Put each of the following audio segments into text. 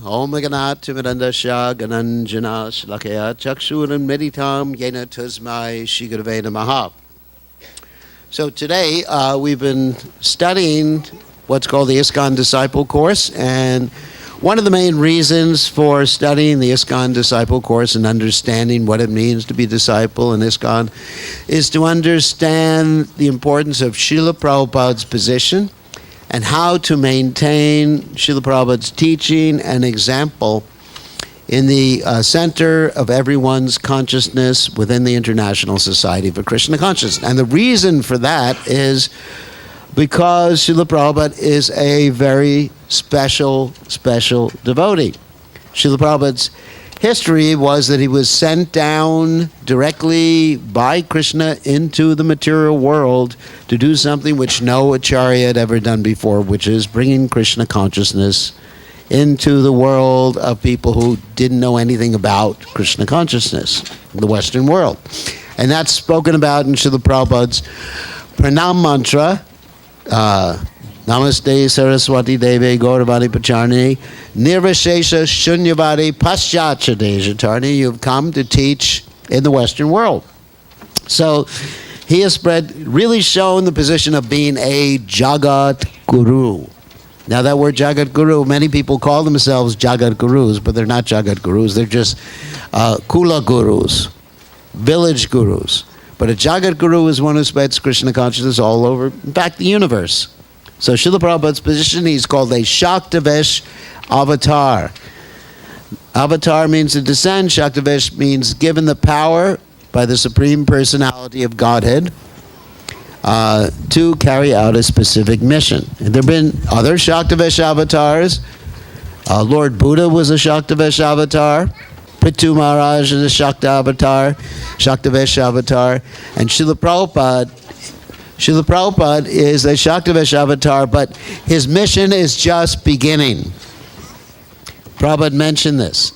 Om Ganat Timidandasya Gananjana Shlakaya Chakshuran Meditam Yena Tasmai Shigurve Namaha. So today we've been studying what's called the ISKCON Disciple Course, and one of the main reasons for studying the ISKCON Disciple Course and understanding what it means to be a disciple in ISKCON is to understand the importance of Srila Prabhupada's position and how to maintain Srila Prabhupada's teaching and example in the center of everyone's consciousness within the International Society for Krishna Consciousness. And the reason for that is because Srila Prabhupada is a very special devotee. Srila Prabhupada's history was that he was sent down directly by Krishna into the material world to do something which no acharya had ever done before, which is bringing Krishna consciousness into the world of people who didn't know anything about Krishna consciousness, the Western world. And that's spoken about in Srila Prabhupada's Pranam Mantra, Namaste Saraswati Deve Gauravani Pacharni Nirvashesha Shunyavadi Paschacha Dejatarni. You've come to teach in the Western world. So he has really shown the position of being a Jagat Guru. Now that word Jagat Guru, many people call themselves Jagat Gurus, but they're not Jagat Gurus. They're just Kula Gurus, village Gurus. But a Jagat Guru is one who spreads Krishna consciousness all over, in fact, the universe. So Srila Prabhupada's position, he's called a Shaktavesh avatar. Avatar means to descend. Shaktavesh means given the power by the Supreme Personality of Godhead to carry out a specific mission. And there have been other Shaktavesh avatars. Lord Buddha was a Shaktavesh avatar. Prithu Maharaj is a Shakta avatar, Shaktavesh avatar. And Srila Prabhupada is a Shaktavesh avatar, but his mission is just beginning. Prabhupada mentioned this.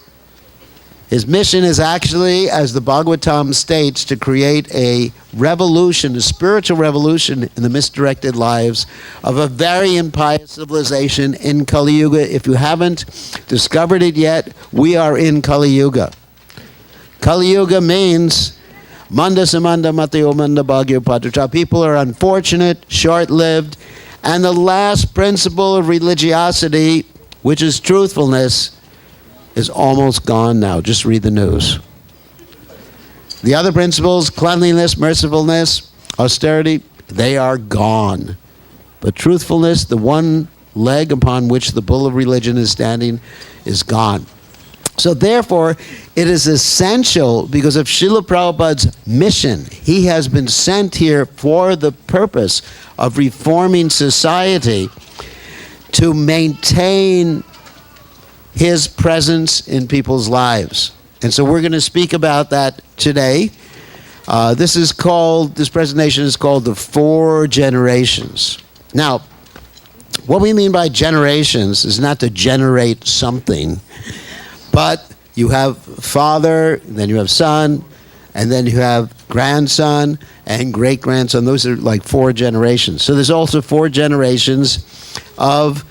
His mission is actually, as the Bhagavatam states, to create a revolution, a spiritual revolution in the misdirected lives of a very impious civilization in Kali Yuga. If you haven't discovered it yet, we are in Kali Yuga. Kali Yuga means Manda Samanda Mateo Manda Bhagyo Patrata. People are unfortunate, short-lived, and the last principle of religiosity, which is truthfulness, is almost gone now. Just read the news. The other principles, cleanliness, mercifulness, austerity, they are gone. But truthfulness, the one leg upon which the bull of religion is standing, is gone. So therefore, it is essential, because of Srila Prabhupada's mission, he has been sent here for the purpose of reforming society, to maintain his presence in people's lives. And so we're going to speak about that today. This presentation is called The Four Generations. Now, what we mean by generations is not to generate something, but you have father, then you have son, and then you have grandson and great-grandson. Those are like four generations. So there's also four generations of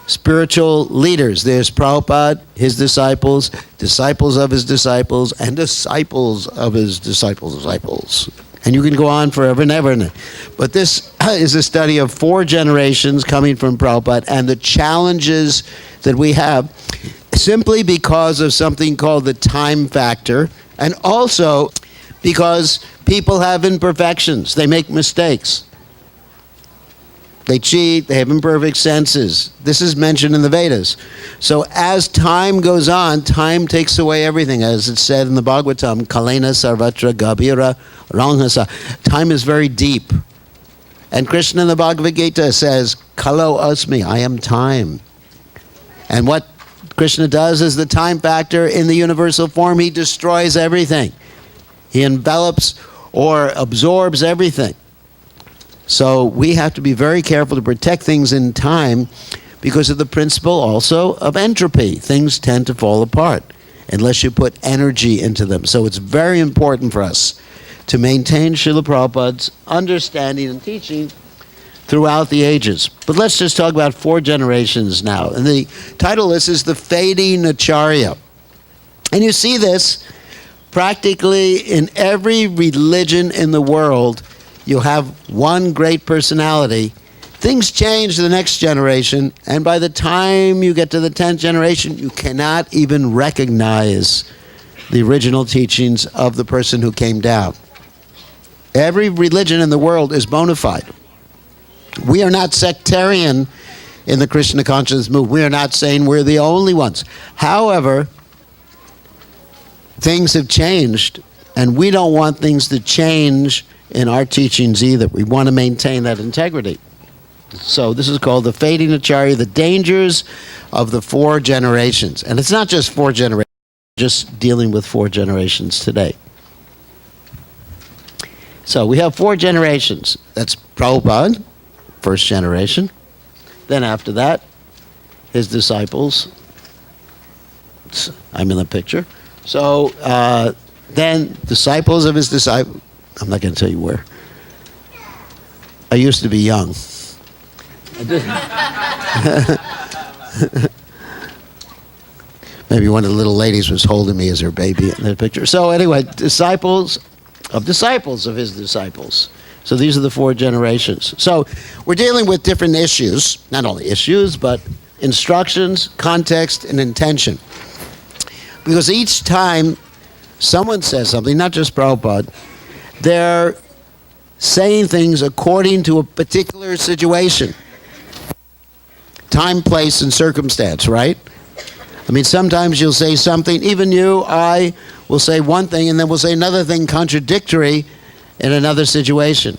spiritual leaders. There's Prabhupada, his disciples, disciples of his disciples, and disciples of his disciples. And you can go on forever and ever. But this is a study of four generations coming from Prabhupada and the challenges that we have simply because of something called the time factor, and also because people have imperfections. They make mistakes. They cheat, they have imperfect senses. This is mentioned in the Vedas. So as time goes on, time takes away everything. As it's said in the Bhagavatam, Kalena Sarvatra Gabhira Ranghasa. Time is very deep. And Krishna in the Bhagavad Gita says, Kalo Asmi, I am time. And what Krishna does is the time factor in the universal form, he destroys everything. He envelops or absorbs everything. So we have to be very careful to protect things in time because of the principle also of entropy. Things tend to fall apart unless you put energy into them. So it's very important for us to maintain Srila Prabhupada's understanding and teaching throughout the ages. But let's just talk about 4 generations now. And the title of this is The Fading Acharya. And you see this practically in every religion in the world. You'll have one great personality. Things change the next generation, and by the time you get to the 10th generation, you cannot even recognize the original teachings of the person who came down. Every religion in the world is bona fide. We are not sectarian in the Krishna consciousness movement. We are not saying we're the only ones. However, things have changed, and we don't want things to change in our teachings either. We want to maintain that integrity. So this is called The Fading Acharya, the dangers of the 4 generations. And it's not just 4 generations, just dealing with 4 generations today. So we have 4 generations. That's Prabhupada, first generation. Then after that, his disciples. I'm in the picture. So then disciples of his disciples. I'm not going to tell you where. I used to be young. Maybe one of the little ladies was holding me as her baby in the picture. So anyway, disciples of his disciples. So these are the 4 generations. So we're dealing with different issues, not only issues, but instructions, context, and intention. Because each time someone says something, not just Prabhupada, they're saying things according to a particular situation. Time, place, and circumstance, right? I mean, sometimes you'll say something, even you, I, will say one thing, and then we'll say another thing contradictory in another situation,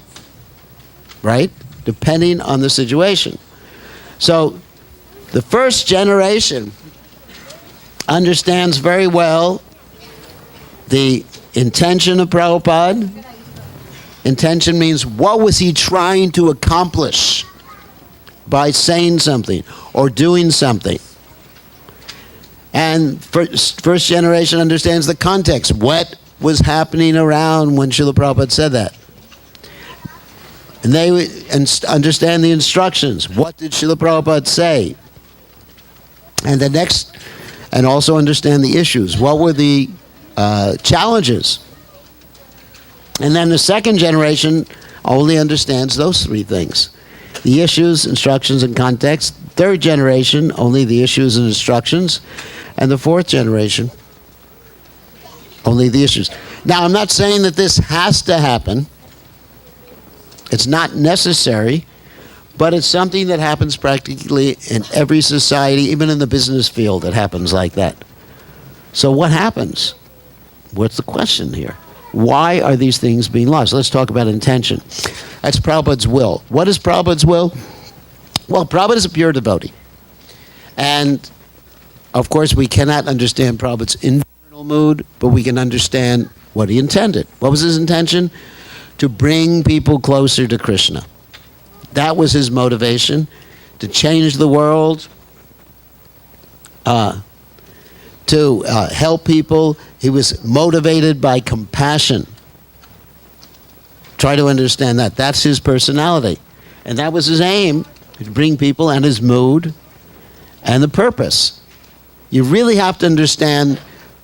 right? Depending on the situation. So, the first generation understands very well the intention of Prabhupada. Intention means, what was he trying to accomplish by saying something or doing something? And first generation understands the context. What was happening around when Srila Prabhupada said that? And they understand the instructions. What did Srila Prabhupada say? And the next, and also understand the issues. What were the challenges? And then the second generation only understands those 3 things. The issues, instructions, and context. Third generation, only the issues and instructions. And the 4th generation, only the issues. Now, I'm not saying that this has to happen. It's not necessary, but it's something that happens practically in every society, even in the business field, it happens like that. So what happens? What's the question here? Why are these things being lost? Let's talk about intention. That's Prabhupada's will. What is Prabhupada's will? Well, Prabhupada is a pure devotee. And, of course, we cannot understand Prabhupada's internal mood, but we can understand what he intended. What was his intention? To bring people closer to Krishna. That was his motivation, to change the world, to help people. He was motivated by compassion. Try to understand that. That's his personality. And that was his aim, to bring people, and his mood, and the purpose. You really have to understand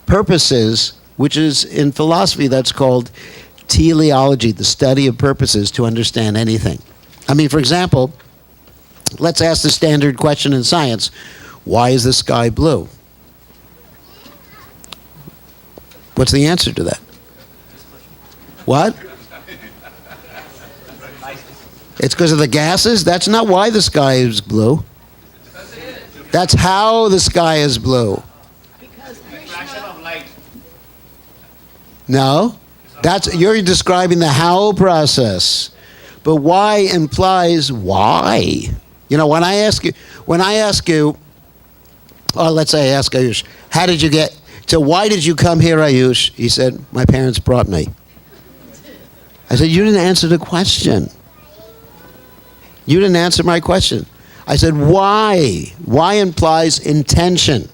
purposes, which is, in philosophy, that's called teleology, the study of purposes, to understand anything. I mean, for example, let's ask the standard question in science. Why is the sky blue? What's the answer to that? What? It's because of the gases? That's not why the sky is blue. That's how the sky is blue. No, you're describing the how process. But why implies why. You know, when I ask you, or let's say I ask Ayush, how did you get, so why did you come here, Ayush? He said, my parents brought me. I said, you didn't answer the question. You didn't answer my question. I said, why? Why implies intention.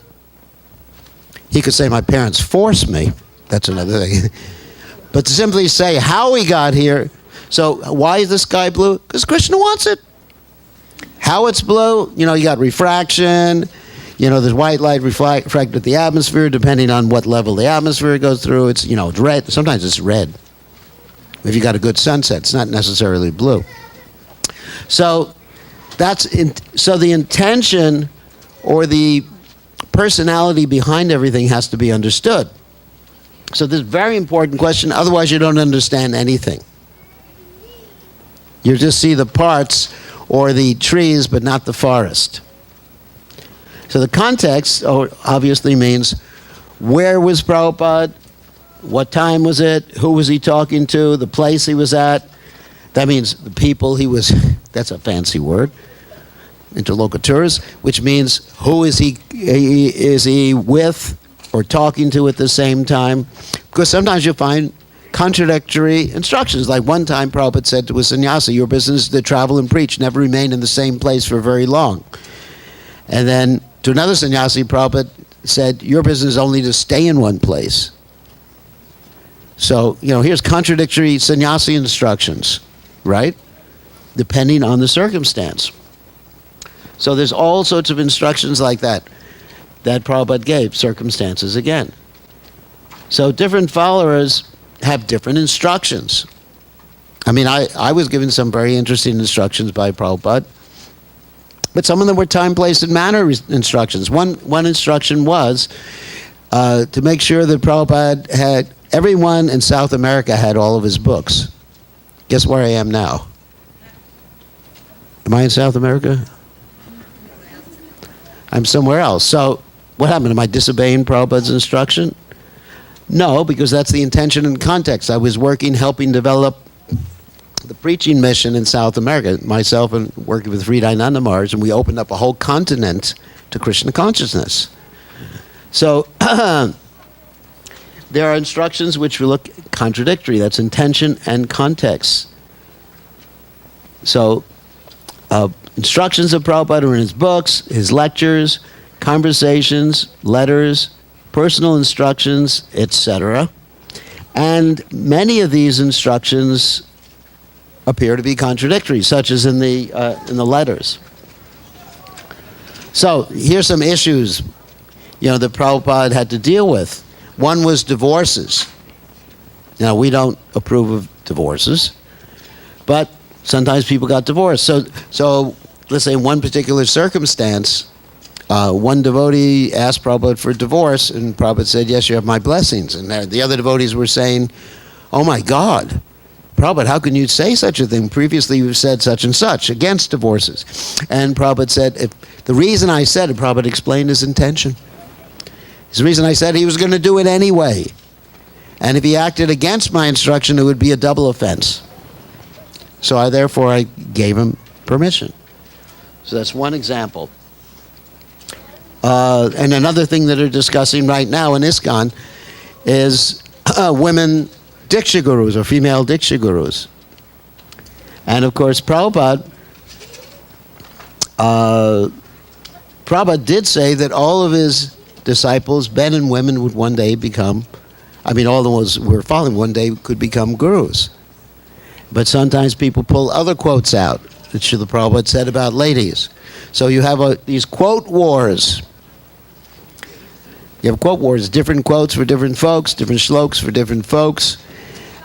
He could say, my parents forced me. That's another thing. But to simply say how we got here, so why is the sky blue? Because Krishna wants it. How it's blue, you got refraction, there's white light refracted the atmosphere, depending on what level the atmosphere goes through. It's, it's red. Sometimes it's red. If you got a good sunset, it's not necessarily blue. So so the intention or the personality behind everything has to be understood. So this is a very important question, otherwise you don't understand anything. You just see the parts or the trees, but not the forest. So the context obviously means, where was Prabhupada? What time was it? Who was he talking to? The place he was at? That means the people he was, that's a fancy word, interlocutors, which means who is he with or talking to at the same time? Because sometimes you find contradictory instructions. Like one time Prabhupada said to a sannyasi, your business is to travel and preach, never remain in the same place for very long. And then to another sannyasi, Prabhupada said, your business is only to stay in one place. So, here's contradictory sannyasi instructions, right? Depending on the circumstance. So there's all sorts of instructions like that Prabhupada gave, circumstances again. So different followers have different instructions. I mean, I was given some very interesting instructions by Prabhupada, but some of them were time, place, and manner instructions. One instruction was to make sure that Prabhupada had, everyone in South America had all of his books. Guess where I am now? Am I in South America? I'm somewhere else. So what happened? Am I disobeying Prabhupada's instruction? No, because that's the intention and context. I was helping develop the preaching mission in South America, myself and working with Hridayananda Maharaj, and we opened up a whole continent to Krishna consciousness. So there are instructions which look contradictory. That's intention and context. So instructions of Prabhupada are in his books, his lectures, conversations, letters, personal instructions, etc. And many of these instructions appear to be contradictory, such as in the letters. So here's some issues, that Prabhupada had to deal with. One was divorces. Now, we don't approve of divorces, but sometimes people got divorced. So let's say in one particular circumstance, one devotee asked Prabhupada for divorce, and Prabhupada said, yes, you have my blessings. And the other devotees were saying, oh my God, Prabhupada, how can you say such a thing? Previously you've said such and such against divorces. And Prabhupada said, the reason I said it, Prabhupada explained his intention. The reason I said he was going to do it anyway. And if he acted against my instruction, it would be a double offense. So therefore I gave him permission. So that's one example. And another thing that they're discussing right now in ISKCON is women Diksha Gurus or female Diksha Gurus. And of course Prabhupada did say that all of his disciples, men and women, would one day become, all the ones who were following one day could become gurus. But sometimes people pull other quotes out that Srila Prabhupada said about ladies. So you have these quote wars. You have quote wars, different quotes for different folks, different shlokas for different folks.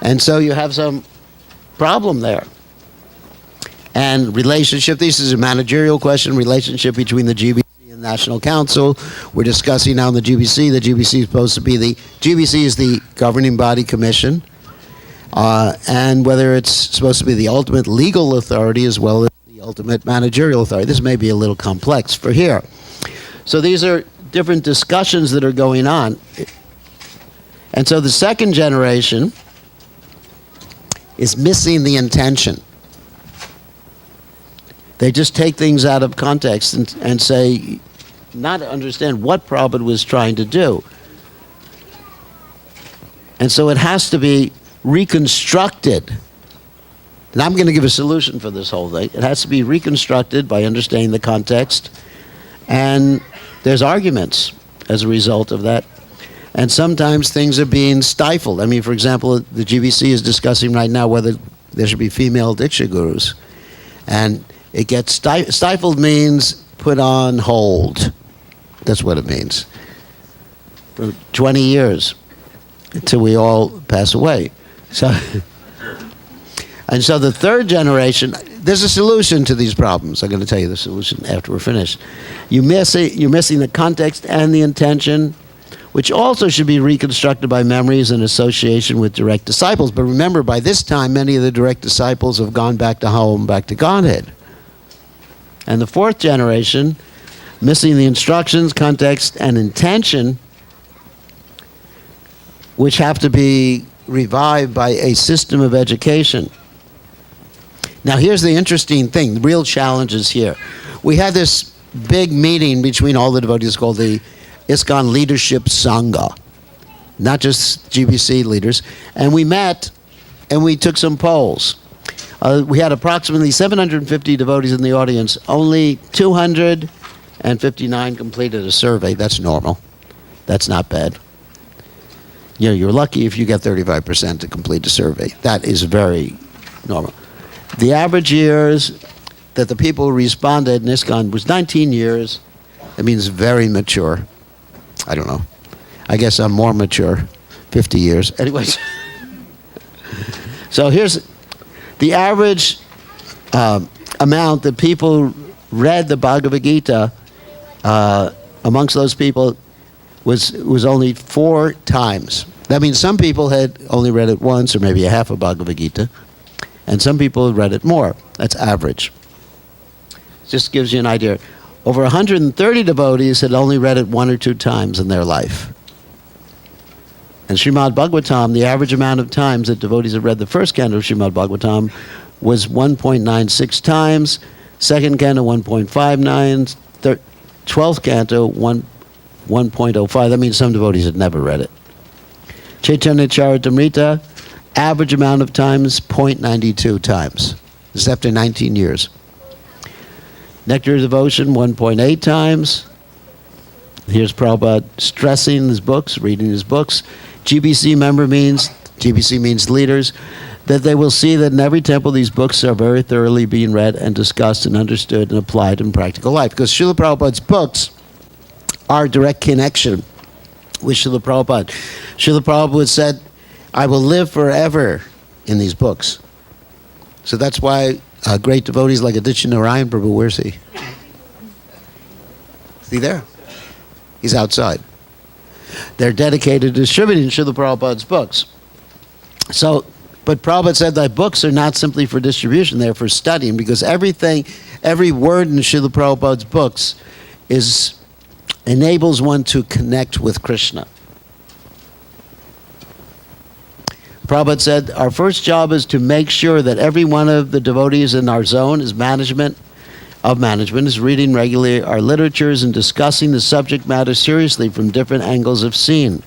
And so you have some problem there. And relationship, this is a managerial question, relationship between the GBC and National Council. We're discussing now in the GBC. The GBC is supposed to be GBC is the governing body commission. And whether it's supposed to be the ultimate legal authority as well as the ultimate managerial authority. This may be a little complex for here. So these are different discussions that are going on. And so the second generation is missing the intention. They just take things out of context and say, not understand what Prabhupada was trying to do. And so it has to be reconstructed. And I'm going to give a solution for this whole thing. It has to be reconstructed by understanding the context. And there's arguments as a result of that. And sometimes things are being stifled. For example, the GBC is discussing right now whether there should be female Diksha Gurus. And It gets stifled means put on hold. That's what it means. For 20 years until we all pass away. So, and so the third generation, there's a solution to these problems. I'm going to tell you the solution after we're finished. You're missing the context and the intention, which also should be reconstructed by memories and association with direct disciples. But remember, by this time, many of the direct disciples have gone back to home, back to Godhead. And the fourth generation, missing the instructions, context, and intention, which have to be revived by a system of education. Now, here's the interesting thing. The real challenge is here. We had this big meeting between all the devotees called the ISKCON Leadership Sangha, not just GBC leaders. And we met and we took some polls. We had approximately 750 devotees in the audience. Only 259 completed a survey. That's normal. That's not bad. You know, you're lucky if you get 35% to complete a survey. That is very normal. The average years that the people responded in ISKCON was 19 years. That means very mature. I don't know. I guess I'm more mature, 50 years. Anyways. So here's the average amount that people read the Bhagavad Gita amongst those people was only 4 times. That means some people had only read it once or maybe a half of Bhagavad Gita, and some people had read it more. That's average. Just gives you an idea. Over 130 devotees had only read it 1 or 2 times in their life. And Srimad Bhagavatam, the average amount of times that devotees had read the first canto of Srimad Bhagavatam was 1.96 times, second canto 1.59, 12th canto 1.05. That means some devotees had never read it. Chaitanya Charitamrita, average amount of times 0.92 times. This is after 19 years. Nectar of Devotion, 1.8 times. Here's Prabhupada stressing his books, reading his books. GBC means leaders, that they will see that in every temple these books are very thoroughly being read and discussed and understood and applied in practical life. Because Srila Prabhupada's books are direct connection with Srila Prabhupada. Srila Prabhupada said, I will live forever in these books. So that's why great devotees like Aditya Narayan Prabhu, where's he? Is he there? He's outside. They're dedicated to distributing Srila Prabhupada's books. So, but Prabhupada said that books are not simply for distribution, they're for studying, because every word in Srila Prabhupada's books enables one to connect with Krishna. Prabhupada said, our first job is to make sure that every one of the devotees in our zone is management is reading regularly our literatures and discussing the subject matter seriously from different angles of seeing.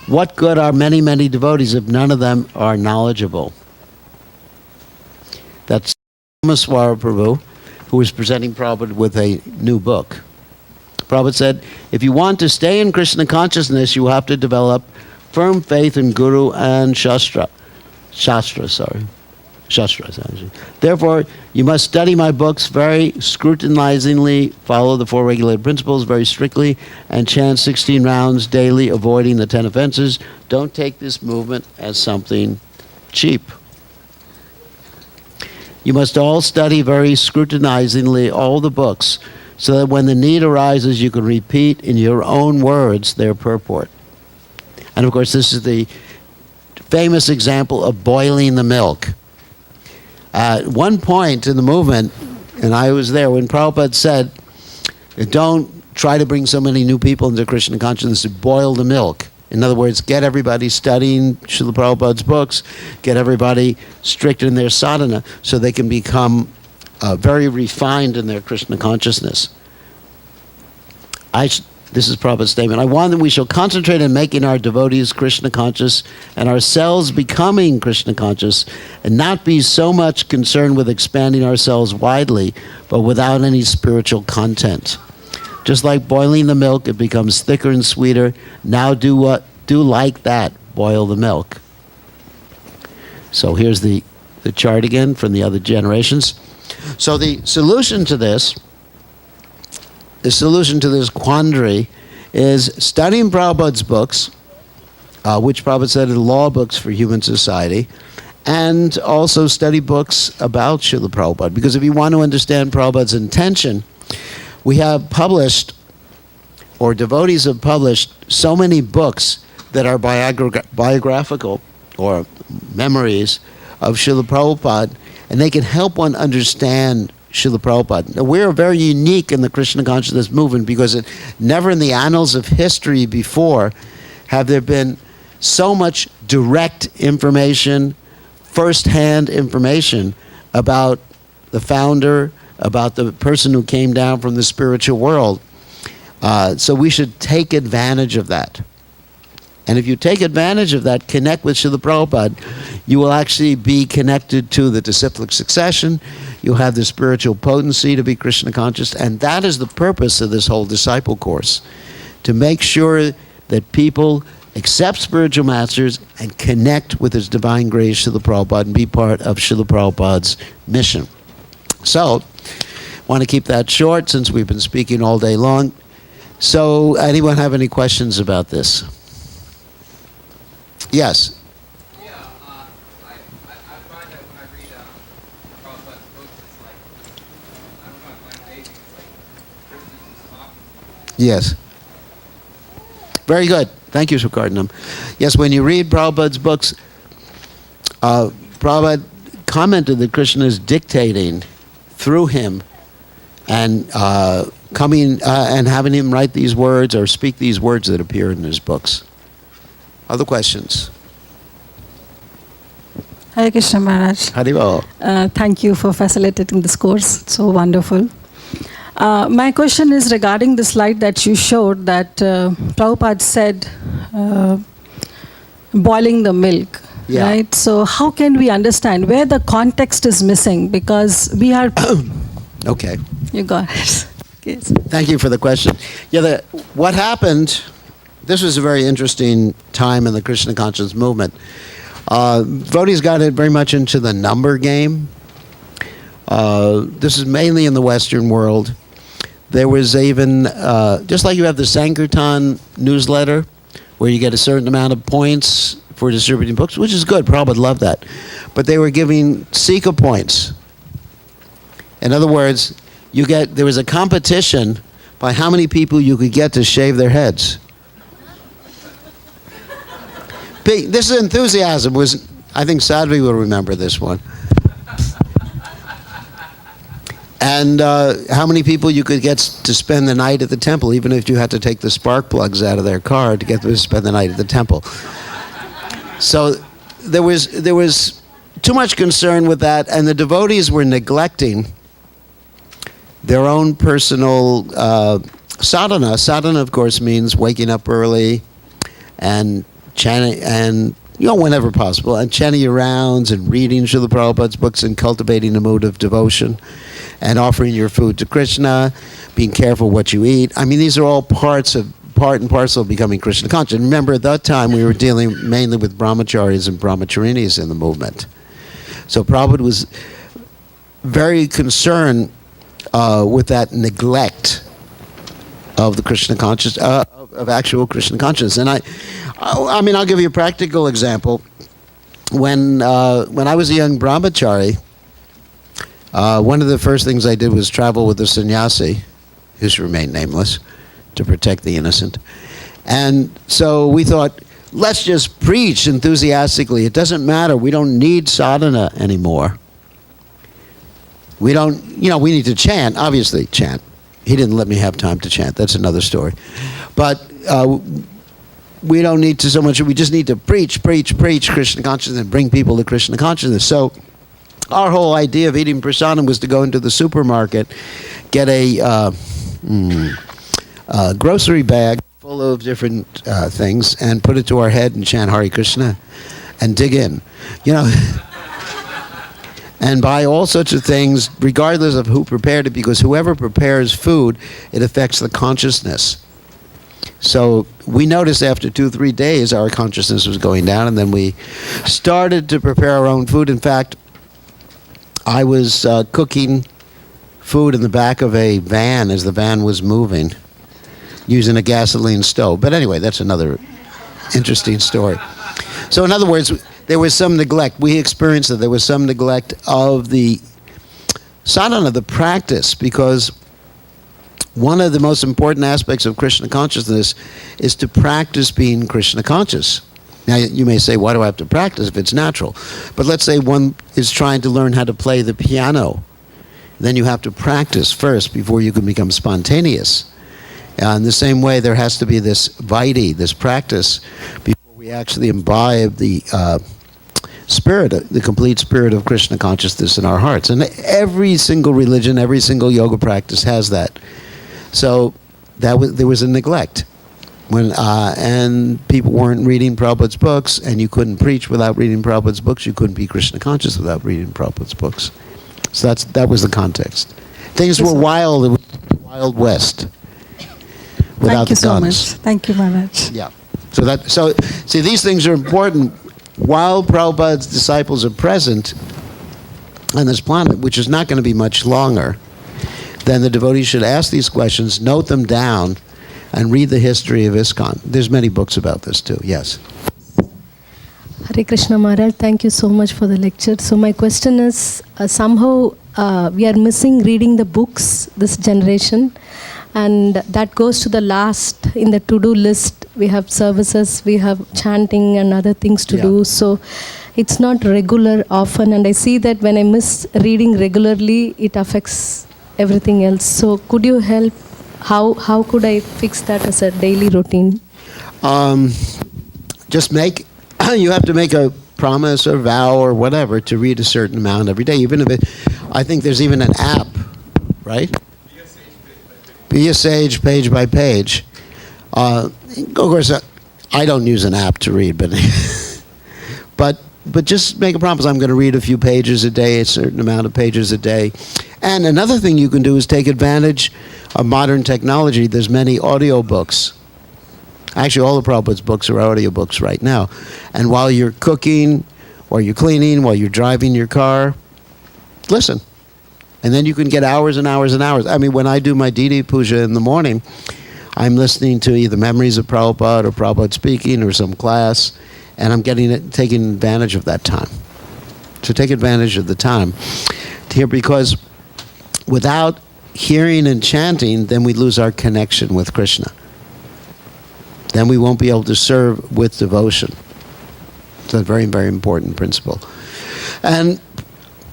What good are many, many devotees if none of them are knowledgeable? That's Somaswara Prabhu, who is presenting Prabhupada with a new book. Prabhupada said, if you want to stay in Krishna consciousness, you have to develop firm faith in Guru and Shastra. Therefore, you must study my books very scrutinizingly, follow the 4 regulated principles very strictly, and chant 16 rounds daily, avoiding the 10 offenses. Don't take this movement as something cheap. You must all study very scrutinizingly all the books, so that when the need arises, you can repeat in your own words their purport. And of course, this is the famous example of boiling the milk. At one point in the movement, and I was there, when Prabhupada said, don't try to bring so many new people into Krishna consciousness, boil the milk. In other words, get everybody studying Srila Prabhupada's books, get everybody strict in their sadhana, so they can become very refined in their Krishna consciousness. This is Prabhupada's statement. I want that we shall concentrate on making our devotees Krishna conscious and ourselves becoming Krishna conscious, and not be so much concerned with expanding ourselves widely, but without any spiritual content. Just like boiling the milk, it becomes thicker and sweeter. Now do like that, boil the milk. So here's the chart again from the other generations. So the solution to this quandary is studying Prabhupada's books, which Prabhupada said are law books for human society, and also study books about Srila Prabhupada. Because if you want to understand Prabhupada's intention, we have published, or devotees have published, so many books that are biographical or memories of Srila Prabhupada, and they can help one understand Srila Prabhupada. Now, we're very unique in the Krishna consciousness movement because never in the annals of history before have there been so much direct information, first-hand information about the founder, about the person who came down from the spiritual world. So we should take advantage of that. And if you take advantage of that, connect with Srila Prabhupada, you will actually be connected to the disciplic succession. You'll have the spiritual potency to be Krishna conscious. And that is the purpose of this whole disciple course, to make sure that people accept spiritual masters and connect with His divine grace, Srila Prabhupada, and be part of Srila Prabhupada's mission. So, want to keep that short since we've been speaking all day long. So, anyone have any questions about this? Yes. Yeah, I find that when I read Prabhupada's books, it's like, I don't know, I find it amazing. It's like, Krishna's just talking. Yes. Very good. Thank you, Sukardinam. Yes, when you read Prabhupada's books, Prabhupada commented that Krishna is dictating through him and coming and having him write these words or speak these words that appear in his books. Other questions? Hare Krishna Maharaj. Haribol. Thank you for facilitating this course. It's so wonderful. My question is regarding the slide that you showed that Prabhupada said boiling the milk. Yeah. Right? So how can we understand where the context is missing? Because we are... Okay. You got it. Yes. Thank you for the question. Yeah, what happened, this was a very interesting time in the Krishna consciousness movement. Devotees got it very much into the number game. This is mainly in the Western world. There was even, just like you have the Sankirtan newsletter, where you get a certain amount of points for distributing books, which is good. Prabhupada loved that. But they were giving Sika points. In other words, there was a competition by how many people you could get to shave their heads. This enthusiasm was, I think Sadhvi will remember this one. And how many people you could get to spend the night at the temple, even if you had to take the spark plugs out of their car to get them to spend the night at the temple. So there was too much concern with that, and the devotees were neglecting their own personal sadhana. Sadhana, of course, means waking up early and chanting, and whenever possible, and chanting your rounds and reading Srila Prabhupada's books and cultivating a mood of devotion and offering your food to Krishna, being careful what you eat. I mean, these are all part and parcel of becoming Krishna conscious. And remember, at that time, we were dealing mainly with brahmacharis and brahmacharinis in the movement. So Prabhupada was very concerned with that neglect of the Krishna conscious, of actual Krishna consciousness. And I mean, I'll give you a practical example. When I was a young brahmachari, one of the first things I did was travel with a sannyasi, who's remained nameless, to protect the innocent. And so we thought, let's just preach enthusiastically. It doesn't matter. We don't need sadhana anymore. We don't, we need to chant, obviously chant. He didn't let me have time to chant. That's another story. But we don't need to so much. We just need to preach Krishna consciousness and bring people to Krishna consciousness. So our whole idea of eating prasadam was to go into the supermarket, get a grocery bag full of different things, and put it to our head and chant Hare Krishna and dig in. And buy all sorts of things, regardless of who prepared it, because whoever prepares food, it affects the consciousness. So we noticed after 2-3 days our consciousness was going down, and then we started to prepare our own food. In fact, I was cooking food in the back of a van as the van was moving using a gasoline stove. But anyway, that's another interesting story. So in other words, there was some neglect. We experienced that there was some neglect of the sadhana, the practice, because one of the most important aspects of Krishna consciousness is to practice being Krishna conscious. Now, you may say, why do I have to practice if it's natural? But let's say one is trying to learn how to play the piano. Then you have to practice first before you can become spontaneous. In the same way, there has to be this vaidhi, this practice, before we actually imbibe the spirit, the complete spirit of Krishna consciousness in our hearts. And every single religion, every single yoga practice has that. So there was a neglect. And people weren't reading Prabhupada's books, and you couldn't preach without reading Prabhupada's books. You couldn't be Krishna conscious without reading Prabhupada's books. So that was the context. Things were wild. It was the Wild West. Without Thank you the so guns. much. Thank you, Maharaj. Yeah. So see, these things are important while Prabhupada's disciples are present on this planet, which is not going to be much longer. Then the devotees should ask these questions, note them down, and read the history of ISKCON. There's many books about this too. Yes. Hare Krishna Maharaj, thank you so much for the lecture. So my question is, somehow we are missing reading the books, this generation, and that goes to the last in the to-do list. We have services, we have chanting and other things to do. So it's not regular often, and I see that when I miss reading regularly, it affects everything else. So could you help? How could I fix that as a daily routine? You have to make a promise or vow or whatever to read a certain amount every day. Even if I think there's even an app, right? Be a sage page by page. Of course, I don't use an app to read, but just make a promise. I'm going to read a few pages a day, a certain amount of pages a day. And another thing you can do is take advantage of modern technology. There's many audio books. Actually, all of Prabhupada's books are audio books right now. And while you're cooking, while you're cleaning, while you're driving your car, listen. And then you can get hours and hours and hours. I mean, when I do my Didi Puja in the morning, I'm listening to either memories of Prabhupada or Prabhupada speaking or some class, and I'm taking advantage of that time. So take advantage of the time here, because without hearing and chanting, then we lose our connection with Krishna. Then we won't be able to serve with devotion. It's a very, very important principle. And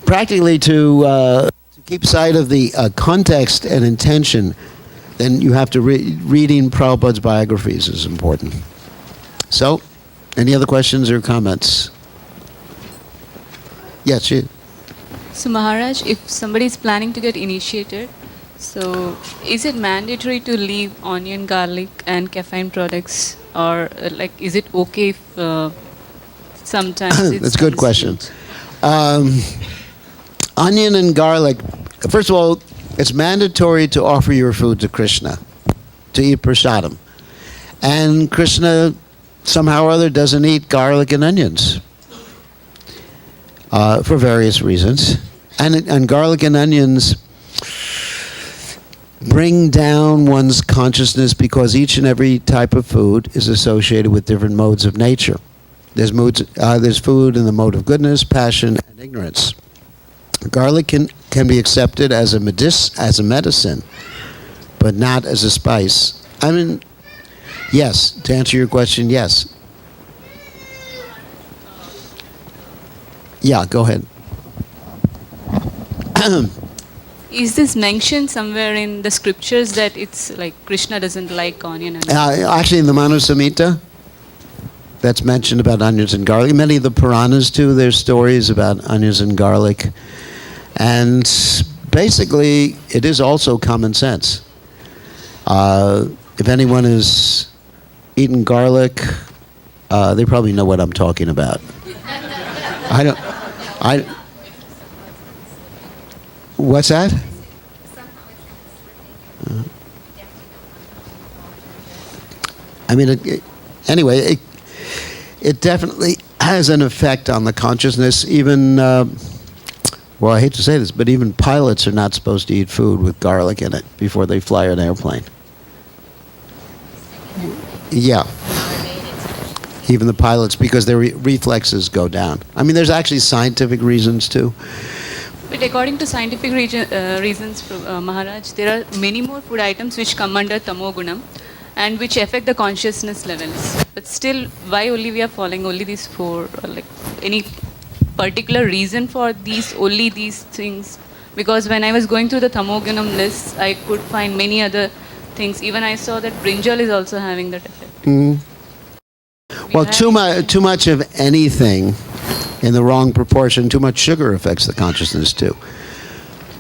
practically to keep sight of the context and intention, then you have to reading Prabhupada's biographies is important. So, any other questions or comments? Yes, you. So Maharaj, if somebody is planning to get initiated, so is it mandatory to leave onion, garlic and caffeine products, or is it okay if sometimes it's That's a good question. Onion and garlic, first of all, it's mandatory to offer your food to Krishna, to eat prasadam. And Krishna somehow or other doesn't eat garlic and onions for various reasons. And garlic and onions bring down one's consciousness, because each and every type of food is associated with different modes of nature. There's food in the mode of goodness, passion, and ignorance. Garlic can be accepted as a medicine, but not as a spice. I mean, yes, to answer your question, yes. Yeah, go ahead. Is this mentioned somewhere in the scriptures that it's like Krishna doesn't like onion and Actually, in the Manu Samhita, that's mentioned about onions and garlic. Many of the Puranas, too, there's stories about onions and garlic. And basically, it is also common sense. If anyone has eaten garlic, they probably know what I'm talking about. What's that? I mean, anyway, it definitely has an effect on the consciousness. Even Well, I hate to say this, but even pilots are not supposed to eat food with garlic in it before they fly an airplane. Yeah. Even the pilots, because their reflexes go down. I mean, there's actually scientific reasons too. But according to scientific reasons, Maharaj, there are many more food items which come under tamogunam and which affect the consciousness levels. But still, why only we are following only these four? Or like any particular reason for only these things? Because when I was going through the tamogunam list, I could find many other things. Even I saw that brinjal is also having that effect. Well, too much of anything in the wrong proportion, too much sugar affects the consciousness too.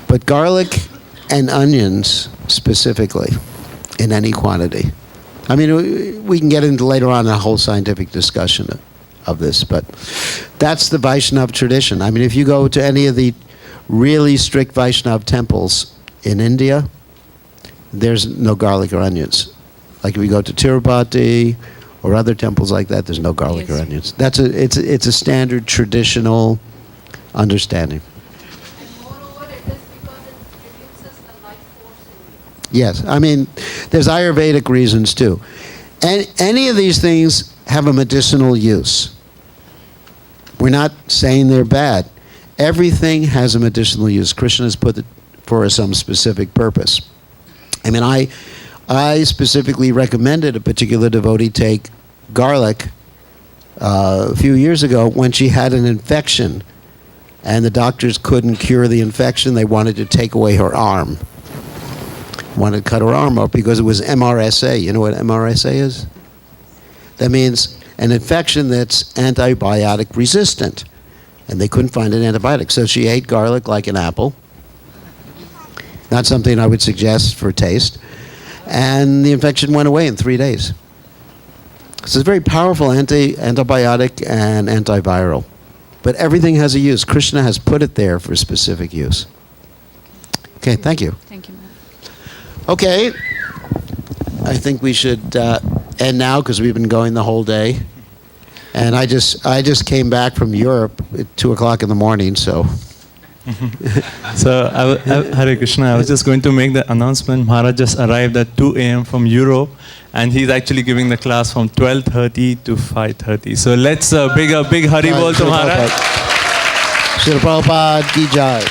But garlic and onions specifically, in any quantity. I mean, we can get into later on a whole scientific discussion of this, but that's the Vaishnav tradition. I mean, if you go to any of the really strict Vaishnav temples in India, there's no garlic or onions. Like if we go to Tirupati or other temples like that, there's no garlic or onions. It's a standard traditional understanding. And moreover, it is because it reduces the life force in you. Yes, I mean, there's Ayurvedic reasons too. And any of these things have a medicinal use. We're not saying they're bad. Everything has a medicinal use. Krishna has put it for some specific purpose. I mean, I specifically recommended a particular devotee take garlic a few years ago when she had an infection, and the doctors couldn't cure the infection. They wanted to take away her arm. Wanted to cut her arm off because it was MRSA. You know what MRSA is? That means an infection that's antibiotic resistant, and they couldn't find an antibiotic. So she ate garlic like an apple. Not something I would suggest for taste. And the infection went away in 3 days. So it's very powerful antibiotic and antiviral. But everything has a use. Krishna has put it there for specific use. Okay, thank you. Thank you, ma'am. Okay, I think we should end now because we've been going the whole day. And I just came back from Europe at 2 o'clock in the morning, so... So, Hare Krishna, I was just going to make the announcement. Maharaj just arrived at 2 a.m. from Europe, and he's actually giving the class from 12:30 to 5:30. So let's big Hari Bol to Maharaj. Srila Prabhupada ki jai.